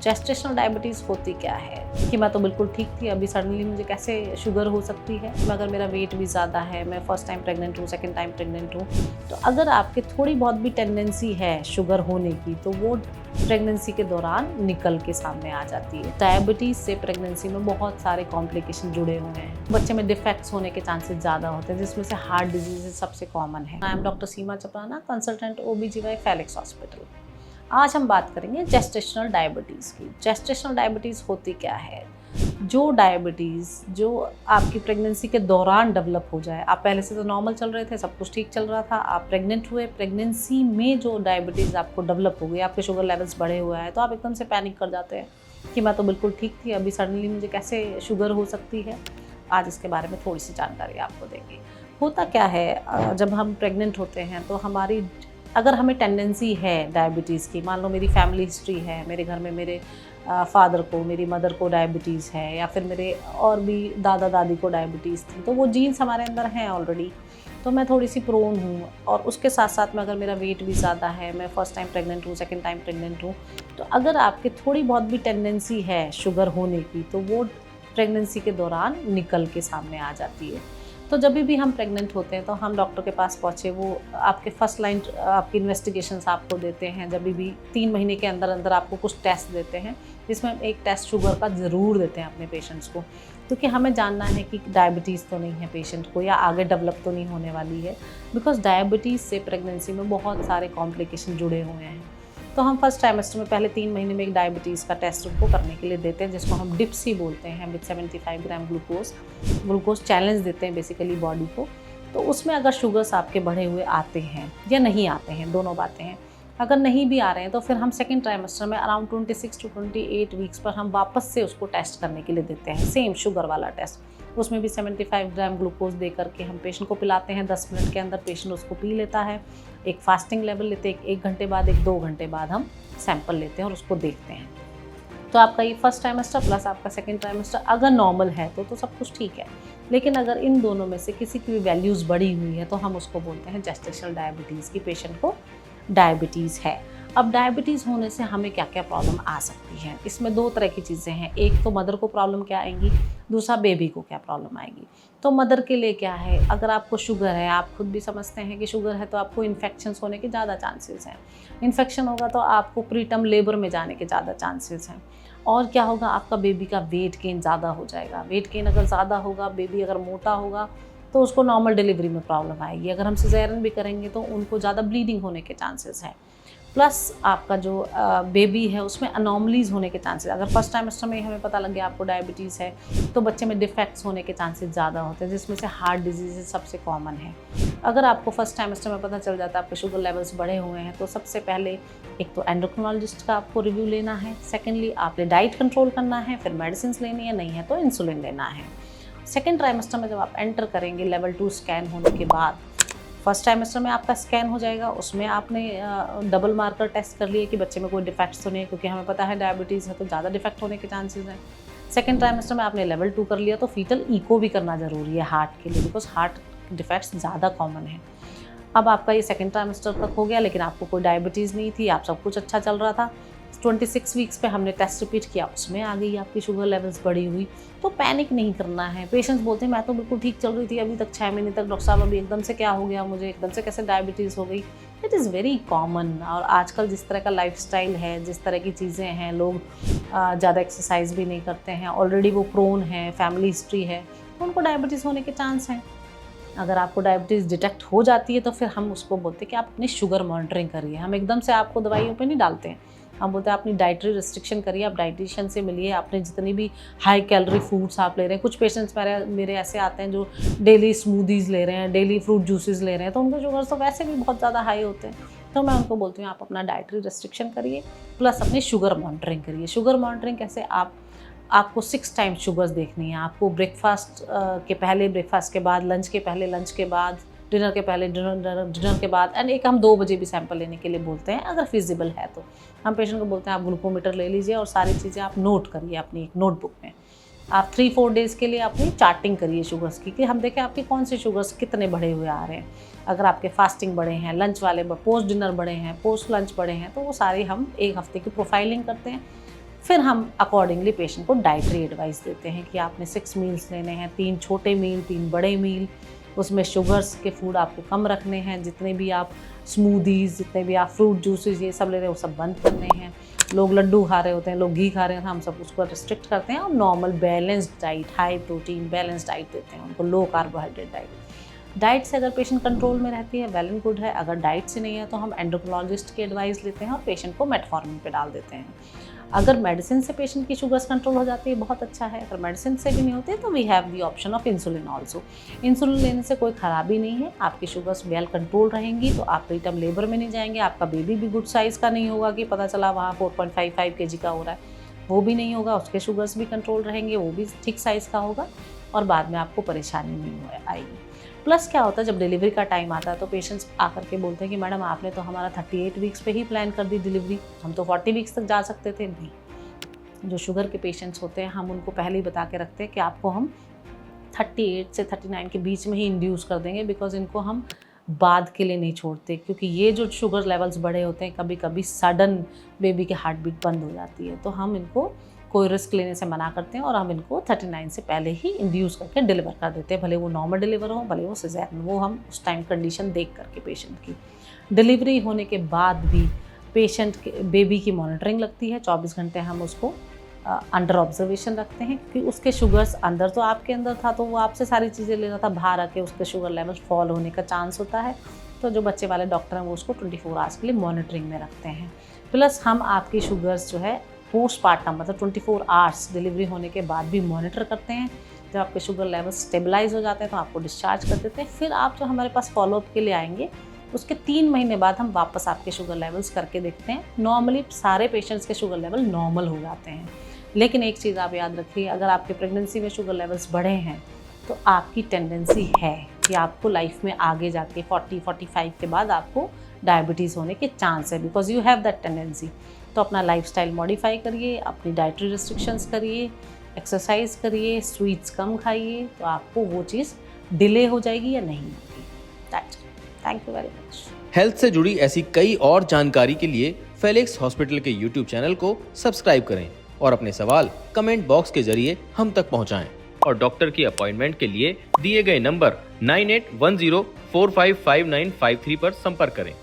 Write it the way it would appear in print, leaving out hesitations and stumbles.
Gestational diabetes होती क्या है कि मैं तो बिल्कुल ठीक थी, अभी सडनली मुझे कैसे शुगर हो सकती है। अगर मेरा वेट भी ज़्यादा है, मैं फर्स्ट टाइम प्रेग्नेंट हूँ, सेकंड टाइम प्रेग्नेंट हूँ, तो अगर आपके थोड़ी बहुत भी टेंडेंसी है शुगर होने की, तो वो प्रेगनेंसी के दौरान निकल के सामने आ जाती है। डायबिटीज़ से प्रेगनेंसी में बहुत सारे कॉम्प्लिकेशन जुड़े हुए हैं। बच्चे में डिफेक्ट्स होने के चांसेस ज़्यादा होते हैं, जिसमें से हार्ट डिजीज सबसे कॉमन है। I am doctor Seema चपराना, consultant OBGY Felix hospital. आज हम बात करेंगे जेस्टेशनल डायबिटीज़ की। जेस्टेशनल डायबिटीज़ होती क्या है? जो डायबिटीज़ जो आपकी प्रेगनेंसी के दौरान डेवलप हो जाए, आप पहले से तो नॉर्मल चल रहे थे, सब कुछ ठीक चल रहा था, आप प्रेग्नेंट हुए, प्रेगनेंसी में जो डायबिटीज़ आपको डेवलप हो गई, आपके शुगर लेवल्स बढ़े हुए हैं, तो आप एकदम से पैनिक कर जाते हैं कि मैं तो बिल्कुल ठीक थी, अभी सडनली मुझे कैसे शुगर हो सकती है। आज इसके बारे में थोड़ी सी जानकारी आपको देंगे। होता क्या है, जब हम प्रेग्नेंट होते हैं तो अगर हमें टेंडेंसी है डायबिटीज़ की, मान लो मेरी फैमिली हिस्ट्री है, मेरे घर में मेरे फादर को, मेरी मदर को डायबिटीज़ है, या फिर मेरे और भी दादा दादी को डायबिटीज़ थी, तो वो जीन्स हमारे अंदर हैं ऑलरेडी, तो मैं थोड़ी सी प्रोन हूँ। और उसके साथ साथ में अगर मेरा वेट भी ज़्यादा है, मैं फर्स्ट टाइम प्रेग्नेंट हूँ, सेकंड टाइम प्रेग्नेंट हूँ, तो अगर आपके थोड़ी बहुत भी टेंडेंसी है शुगर होने की, तो वो प्रेगनेंसी के दौरान निकल के सामने आ जाती है। तो जब भी हम प्रेग्नेंट होते हैं तो हम डॉक्टर के पास पहुँचे, वो आपके फर्स्ट लाइन आपकी इन्वेस्टिगेशंस आपको देते हैं। जब भी 3 महीने के अंदर अंदर आपको कुछ टेस्ट देते हैं, जिसमें हम एक टेस्ट शुगर का ज़रूर देते हैं अपने पेशेंट्स को, क्योंकि हमें जानना है कि डायबिटीज़ तो नहीं है पेशेंट को, या आगे डेवलप तो नहीं होने वाली है। बिकॉज डायबिटीज़ से प्रेगनेंसी में बहुत सारे कॉम्प्लिकेशन जुड़े हुए हैं। तो हम फर्स्ट ट्राइमेस्टर में पहले 3 महीने में एक डायबिटीज़ का टेस्ट उनको करने के लिए देते हैं, जिसको हम डिप्सी बोलते हैं, विद 75 ग्राम ग्लूकोज चैलेंज देते हैं बेसिकली बॉडी को। तो उसमें अगर शुगर्स आपके बढ़े हुए आते हैं या नहीं आते हैं, दोनों बातें हैं। अगर नहीं भी आ रहे हैं तो फिर हम सेकेंड ट्राइमेस्टर में अराउंड 26 to 28 वीक्स पर हम वापस से उसको टेस्ट करने के लिए देते हैं, सेम शुगर वाला टेस्ट। उसमें भी 75 ग्राम ग्लूकोज दे करके हम पेशेंट को पिलाते हैं। 10 मिनट के अंदर पेशेंट उसको पी लेता है। एक फास्टिंग लेवल लेते हैं, 1 घंटे बाद, 2 घंटे बाद हम सैंपल लेते हैं और उसको देखते हैं। तो आपका ये फर्स्ट ट्राइमेस्टर प्लस आपका सेकेंड ट्राइमेस्टर अगर नॉर्मल है तो सब कुछ ठीक है। लेकिन अगर इन दोनों में से किसी की भी वैल्यूज़ बढ़ी हुई है तो हम उसको बोलते हैं जेस्टेशनल डायबिटीज़ की पेशेंट को डायबिटीज़ है। अब डायबिटीज़ होने से हमें क्या क्या प्रॉब्लम आ सकती है, इसमें 2 तरह की चीज़ें हैं। एक तो मदर को प्रॉब्लम क्या आएंगी, दूसरा बेबी को क्या प्रॉब्लम आएगी। तो मदर के लिए क्या है, अगर आपको शुगर है, आप खुद भी समझते हैं कि शुगर है, तो आपको इन्फेक्शंस होने के ज़्यादा चांसेस हैं। इन्फेक्शन होगा तो आपको प्रीटर्म लेबर में जाने के ज़्यादा चांसेस हैं। और क्या होगा, आपका बेबी का वेट गेन ज़्यादा हो जाएगा। वेट गेन अगर ज़्यादा होगा, बेबी अगर मोटा होगा, तो उसको नॉर्मल डिलीवरी में प्रॉब्लम आएगी। अगर हम सिज़ेरियन भी करेंगे तो उनको ज़्यादा ब्लीडिंग होने के चांसेस हैं। प्लस आपका जो बेबी है उसमें अनॉमलीज़ होने के चांसेस, अगर फर्स्ट ट्राइमेस्टर में हमें पता लग गया आपको डायबिटीज़ है, तो बच्चे में डिफेक्ट्स होने के चांसेस ज़्यादा होते हैं, जिसमें से हार्ट डिजीज़ सबसे कॉमन है। अगर आपको फर्स्ट ट्राइमेस्टर में पता चल जाता है आपके शुगर लेवल्स बढ़े हुए हैं, तो सबसे पहले एक तो एंडोक्रिनोलॉजिस्ट का आपको रिव्यू लेना है। सेकेंडली आपने डाइट कंट्रोल करना है, फिर मेडिसिन लेनी है, नहीं है तो इंसुलिन लेना है। सेकेंड ट्राइमेस्टर में जब आप एंटर करेंगे, लेवल 2 स्कैन होने के बाद, फर्स्ट ट्राइमेस्टर में आपका स्कैन हो जाएगा, उसमें आपने डबल मार्कर टेस्ट कर लिए कि बच्चे में कोई डिफेक्ट्स तो नहीं है, क्योंकि हमें पता है डायबिटीज़ है तो ज़्यादा डिफेक्ट होने के चांसेस हैं। सेकेंड ट्राइमेस्टर में आपने लेवल 2 कर लिया, तो फीटल इको भी करना ज़रूरी है हार्ट के लिए, बिकॉज हार्ट डिफेक्ट्स ज़्यादा कॉमन है। अब आपका ये सेकेंड ट्राइमेस्टर तक हो गया, लेकिन आपको कोई डायबिटीज़ नहीं थी, आप सब कुछ अच्छा चल रहा था। 26 वीक्स पे हमने टेस्ट रिपीट किया, उसमें आ गई आपकी शुगर लेवल्स बढ़ी हुई, तो पैनिक नहीं करना है। पेशेंट्स बोलते हैं मैं तो बिल्कुल ठीक चल रही थी अभी तक 6 महीने तक, डॉक्टर साहब अभी एकदम से क्या हो गया, मुझे एकदम से कैसे डायबिटीज़ हो गई। It is very common. और आजकल जिस तरह का लाइफस्टाइल है, जिस तरह की चीज़ें हैं, लोग ज़्यादा एक्सरसाइज भी नहीं करते हैं, ऑलरेडी वो प्रोन है, फैमिली हिस्ट्री है, तो उनको डायबिटीज़ होने के चांस हैं। अगर आपको डायबिटीज़ डिटेक्ट हो जाती है तो फिर हम उसको बोलते हैं कि आप अपनी शुगर मॉनिटरिंग करिए। हम एकदम से आपको दवाइयों पे नहीं डालते हैं, हम बोलते हैं अपनी डाइटरी रिस्ट्रिक्शन करिए, आप डाइटिशियन से मिलिए, आपने जितनी भी हाई कैलोरी फूड्स आप ले रहे हैं। कुछ पेशेंट्स मेरे ऐसे आते हैं जो डेली स्मूदीज़ ले रहे हैं, डेली फ्रूट जूसेस ले रहे हैं, तो उनके शुगर तो वैसे भी बहुत ज़्यादा हाई होते हैं। तो मैं उनको बोलती हूँ आप अपना डाइटरी रिस्ट्रिक्शन करिए, प्लस अपनी शुगर मॉनिटरिंग करिए। शुगर मॉनिटरिंग कैसे, आपको 6 टाइम शुगर्स देखनी है। आपको ब्रेकफास्ट के पहले, ब्रेकफास्ट के बाद, लंच के पहले, लंच के बाद, डिनर के पहले, डिनर के बाद, एंड एक हम 2 बजे भी सैंपल लेने के लिए बोलते हैं अगर फिजिबल है तो। हम पेशेंट को बोलते हैं आप ग्लूकोमीटर ले लीजिए और सारी चीज़ें आप नोट करिए अपनी एक नोटबुक में। आप 3-4 डेज़ के लिए अपनी चार्टिंग करिए शुगर्स की, कि हम देखें आपके कौन से शुगर्स कितने बढ़े हुए आ रहे हैं। अगर आपके फास्टिंग बढ़े हैं, लंच वाले पोस्ट डिनर बढ़े हैं, पोस्ट लंच बढ़े हैं, तो वो सारी हम 1 हफ्ते की प्रोफाइलिंग करते हैं। फिर हम अकॉर्डिंगली पेशेंट को डाइटरी एडवाइस देते हैं कि आपने 6 मील्स लेने हैं, 3 छोटे मील, 3 बड़े मील, उसमें शुगर्स के फूड आपको कम रखने हैं, जितने भी आप स्मूदीज़, जितने भी आप फ्रूट जूसेस ये सब ले रहे हैं वो सब बंद करने हैं। लोग लड्डू खा रहे होते हैं, लोग घी खा रहे हैं, हम सब उसको रिस्ट्रिक्ट करते हैं और normal balanced diet, high protein balanced diet देते हैं उनको, लो कार्बोहाइड्रेट डाइट से अगर पेशेंट कंट्रोल में रहती है वेल एंड गुड है। अगर डाइट से नहीं है तो हम एंडोक्रोलॉजिस्ट की एडवाइस लेते हैं और पेशेंट को मेटफॉर्मिन पे डाल देते हैं। अगर मेडिसिन से पेशेंट की शुगर्स कंट्रोल हो जाती है बहुत अच्छा है, अगर मेडिसिन से भी नहीं होती तो we have the option of insulin also. Insulin लेने से कोई ख़राबी नहीं है, आपकी शुगर्स वेल कंट्रोल रहेंगी तो आप प्रीटर्म लेबर में नहीं जाएंगे, आपका बेबी भी गुड साइज़ का नहीं होगा कि पता चला वहाँ 4.55 kg का हो रहा है, वो भी नहीं होगा, उसके शुगर्स भी कंट्रोल रहेंगे, वो भी ठीक साइज़ का होगा और बाद में आपको परेशानी नहीं आएगी। प्लस क्या होता है जब डिलीवरी का टाइम आता है तो पेशेंट्स आकर के बोलते हैं कि मैडम आपने तो हमारा 38 वीक्स पे ही प्लान कर दी डिलीवरी, हम तो 40 वीक्स तक जा सकते थे। नहीं, जो शुगर के पेशेंट्स होते हैं हम उनको पहले ही बता के रखते हैं कि आपको हम 38 से 39 के बीच में ही इंड्यूस कर देंगे, बिकॉज इनको हम बाद के लिए नहीं छोड़ते, क्योंकि ये जो शुगर लेवल्स बड़े होते हैं कभी कभी सडन बेबी की हार्ट बीट बंद हो जाती है, तो हम इनको कोई रिस्क लेने से मना करते हैं और हम इनको 39 से पहले ही इंड्यूस करके डिलीवर कर देते हैं, भले वो नॉर्मल डिलीवर हो भले वो सिज़ेरियन, वो हम उस टाइम कंडीशन देख करके पेशेंट की। डिलीवरी होने के बाद भी पेशेंट के बेबी की मॉनिटरिंग लगती है, 24 घंटे हम उसको अंडर ऑब्जर्वेशन रखते हैं, क्योंकि उसके शुगर्स अंदर तो आपके अंदर था तो वो आपसे सारी चीज़ें ले रहा था, बाहर आके उसके शुगर लेवल फॉल होने का चांस होता है, तो जो बच्चे वाले डॉक्टर हैं वो उसको 24 आवर्स के लिए मॉनिटरिंग में रखते हैं। प्लस हम आपकी शुगर्स जो है पोस्टपार्टम मतलब 24 आवर्स डिलीवरी होने के बाद भी मॉनिटर करते हैं। जब आपके शुगर लेवल स्टेबलाइज हो जाते हैं तो आपको डिस्चार्ज कर देते हैं। फिर आप जो हमारे पास फॉलोअप के लिए आएंगे उसके 3 महीने बाद हम वापस आपके शुगर लेवल्स करके देखते हैं। नॉर्मली सारे पेशेंट्स के शुगर लेवल नॉर्मल हो जाते हैं, लेकिन एक चीज़ आप याद रखिए, अगर आपके प्रेगनेंसी में शुगर लेवल्स बढ़े हैं तो आपकी टेंडेंसी है कि आपको लाइफ में आगे जाके 40-45 के बाद आपको डायबिटीज़ होने के चांस है, because you have that tendency. तो अपना लाइफस्टाइल मॉडिफाई करिए, अपनी डाइटरी रिस्ट्रिक्शंस करिए, एक्सरसाइज करिए, स्वीट्स कम खाइए, तो आपको वो चीज़ डिले हो जाएगी या नहीं होगी। Thank you very much. Health से जुड़ी ऐसी कई और जानकारी के लिए फेलिक्स हॉस्पिटल के यूट्यूब चैनल को सब्सक्राइब करें और अपने सवाल कमेंट बॉक्स के जरिए हम तक पहुंचाएं और डॉक्टर की अपॉइंटमेंट के लिए दिए गए नंबर 9810455953 पर संपर्क करें।